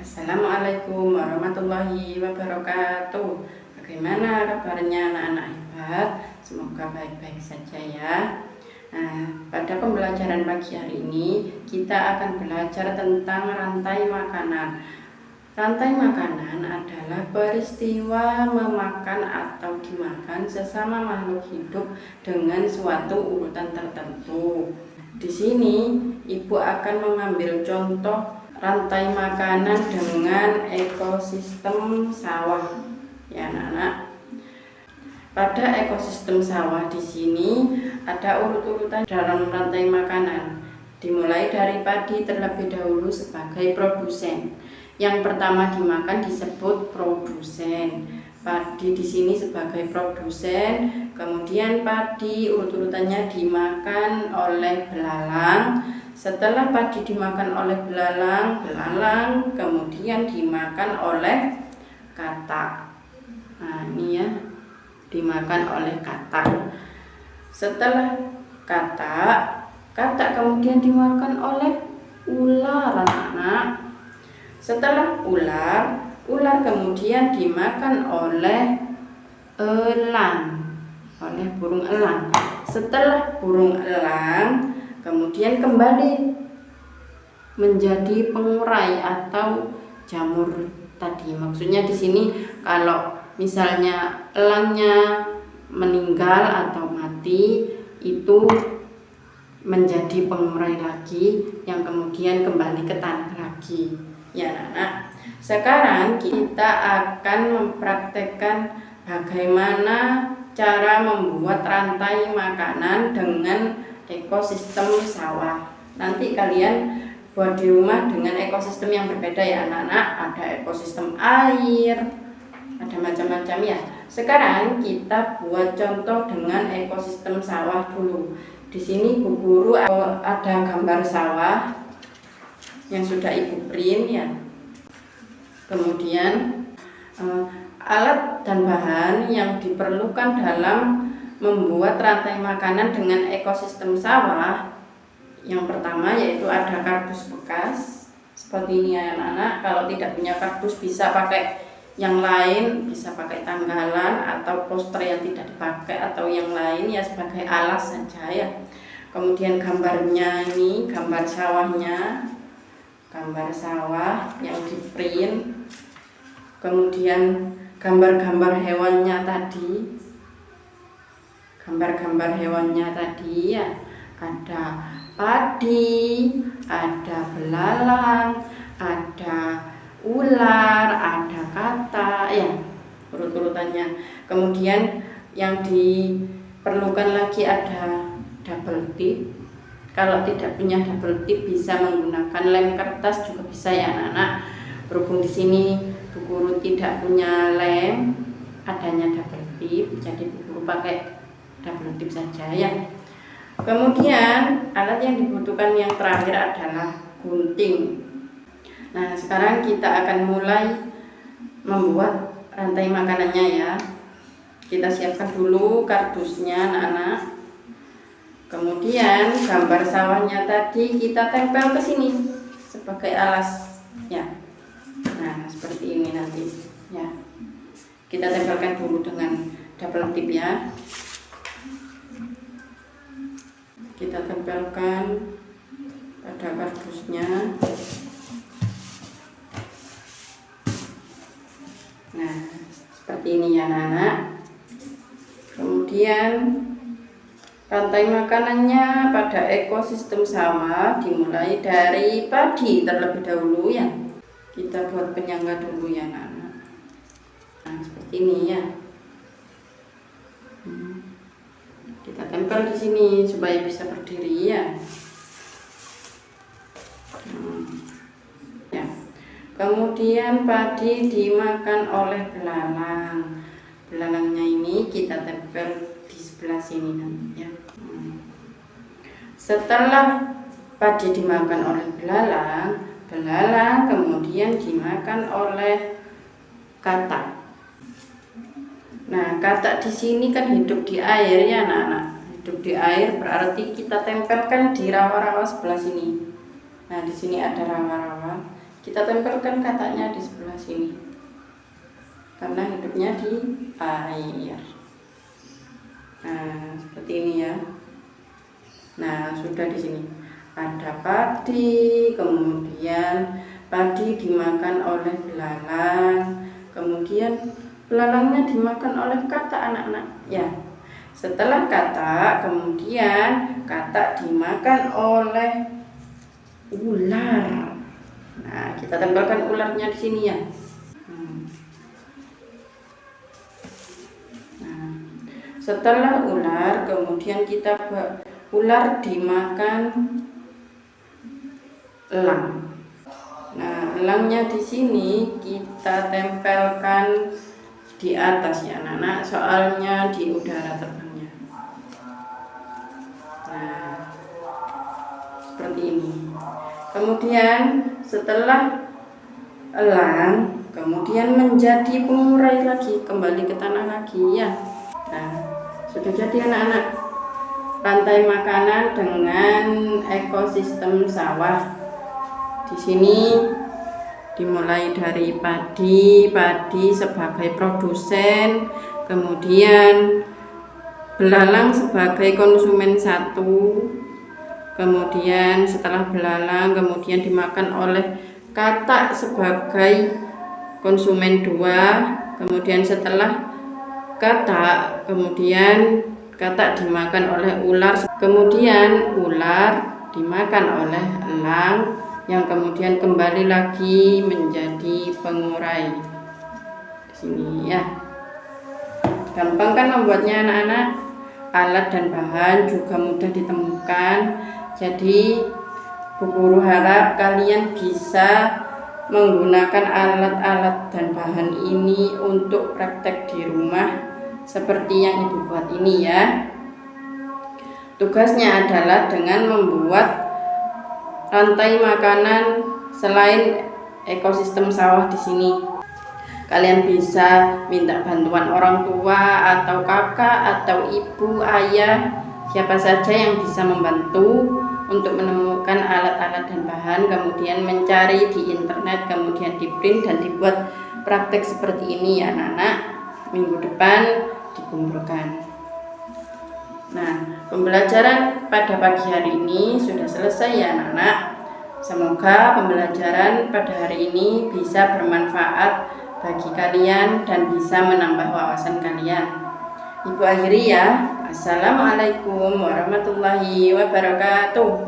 Assalamualaikum warahmatullahi wabarakatuh. Bagaimana kabarnya anak-anak hebat? Semoga baik-baik saja ya. Pada pembelajaran pagi hari ini kita akan belajar tentang rantai makanan. Rantai makanan adalah peristiwa memakan atau dimakan sesama makhluk hidup dengan suatu urutan tertentu. Di sini Ibu akan mengambil contoh rantai makanan dengan ekosistem sawah, ya anak-anak. Pada ekosistem sawah di sini ada urut-urutan dalam rantai makanan. Dimulai dari padi terlebih dahulu sebagai produsen. Yang pertama dimakan disebut produsen. Padi di sini sebagai produsen, kemudian padi urut-urutannya dimakan oleh belalang. Setelah padi dimakan oleh belalang kemudian dimakan oleh katak. Ini ya, dimakan oleh katak. Setelah katak kemudian dimakan oleh ular, anak-anak. Setelah ular kemudian dimakan oleh elang, oleh burung elang. Setelah burung elang kemudian kembali menjadi pengurai atau jamur tadi. Maksudnya di sini kalau misalnya elangnya meninggal atau mati, itu menjadi pengurai lagi yang kemudian kembali ke tanah lagi. Ya anak-anak, sekarang kita akan mempraktekkan bagaimana cara membuat rantai makanan dengan ekosistem sawah. Nanti kalian buat di rumah dengan ekosistem yang berbeda ya anak-anak. Ada ekosistem air, ada macam-macam ya. Sekarang kita buat contoh dengan ekosistem sawah dulu. Di sini Bu Guru ada gambar sawah yang sudah Ibu print ya. Kemudian alat dan bahan yang diperlukan dalam membuat rantai makanan dengan ekosistem sawah. Yang pertama yaitu ada kardus bekas seperti ini ya anak-anak. Kalau tidak punya kardus bisa pakai yang lain, bisa pakai tanggalan atau poster yang tidak dipakai atau yang lain ya, sebagai alas saja ya. Kemudian gambarnya ini, gambar sawahnya, gambar sawah yang di print. Kemudian gambar-gambar hewannya tadi, gambar-gambar hewannya tadi ya, ada padi, ada belalang, ada ular, ada katak ya, urut-urutannya. Kemudian yang diperlukan lagi ada double tip. Kalau tidak punya double tip bisa menggunakan lem kertas juga bisa ya anak-anak. Berhubung di sini Bu Guru tidak punya lem, adanya double tip, jadi Bu Guru pakai double tip saja ya. Kemudian alat yang dibutuhkan yang terakhir adalah gunting. Nah, sekarang kita akan mulai membuat rantai makanannya ya. Kita siapkan dulu kardusnya anak-anak. Kemudian gambar sawahnya tadi kita tempel ke sini sebagai alas ya. Nah, seperti ini nanti ya. Kita tempelkan dulu dengan double tip ya. Kita tempelkan pada kardusnya. Nah, seperti ini ya anak-anak. Kemudian rantai makanannya pada ekosistem sawah dimulai dari padi terlebih dahulu ya. Kita buat penyangga dulu ya anak-anak. Nah, seperti ini ya. Kita tempel di sini supaya bisa berdiri ya. Ya. Kemudian padi dimakan oleh belalang. Belalangnya ini kita tempel di sebelah sini nanti ya. Setelah padi dimakan oleh belalang kemudian dimakan oleh katak. Nah, katak di sini kan hidup di air ya anak-anak. Hidup di air berarti kita tempelkan di rawa-rawa sebelah sini. Nah, di sini ada rawa-rawa. Kita tempelkan katanya di sebelah sini, karena hidupnya di air. Nah, seperti ini ya. Nah, sudah di sini ada padi, kemudian padi dimakan oleh belalang, kemudian belalangnya dimakan oleh katak anak-anak ya. Setelah katak, kemudian katak dimakan oleh ular. Nah, kita tempelkan ularnya di sini ya. Nah, setelah ular, kemudian ular dimakan elang. Nah, elangnya di sini kita tempelkan di atas ya anak-anak, soalnya di udara terbangnya. Nah, seperti ini. Kemudian setelah elang, kemudian menjadi pengurai lagi, kembali ke tanah lagi ya. Nah, sudah jadi anak-anak, rantai makanan dengan ekosistem sawah. Di sini dimulai dari padi sebagai produsen, kemudian belalang sebagai konsumen satu, kemudian setelah belalang kemudian dimakan oleh katak sebagai konsumen dua, kemudian setelah katak kemudian katak dimakan oleh ular, kemudian ular dimakan oleh elang yang kemudian kembali lagi menjadi pengurai. Di sini ya. Gampang kan membuatnya anak-anak? Alat dan bahan juga mudah ditemukan. Jadi Bu Guru harap kalian bisa menggunakan alat-alat dan bahan ini untuk praktek di rumah seperti yang Ibu buat ini ya. Tugasnya adalah dengan membuat rantai makanan selain ekosistem sawah di sini. Kalian bisa minta bantuan orang tua atau kakak atau ibu, ayah, siapa saja yang bisa membantu untuk menemukan alat-alat dan bahan, kemudian mencari di internet, kemudian di print dan dibuat praktek seperti ini ya anak-anak. Minggu depan dikumpulkan. Nah, pembelajaran pada pagi hari ini sudah selesai ya anak-anak. Semoga pembelajaran pada hari ini bisa bermanfaat bagi kalian dan bisa menambah wawasan kalian. Ibu akhiri ya. Assalamualaikum warahmatullahi wabarakatuh.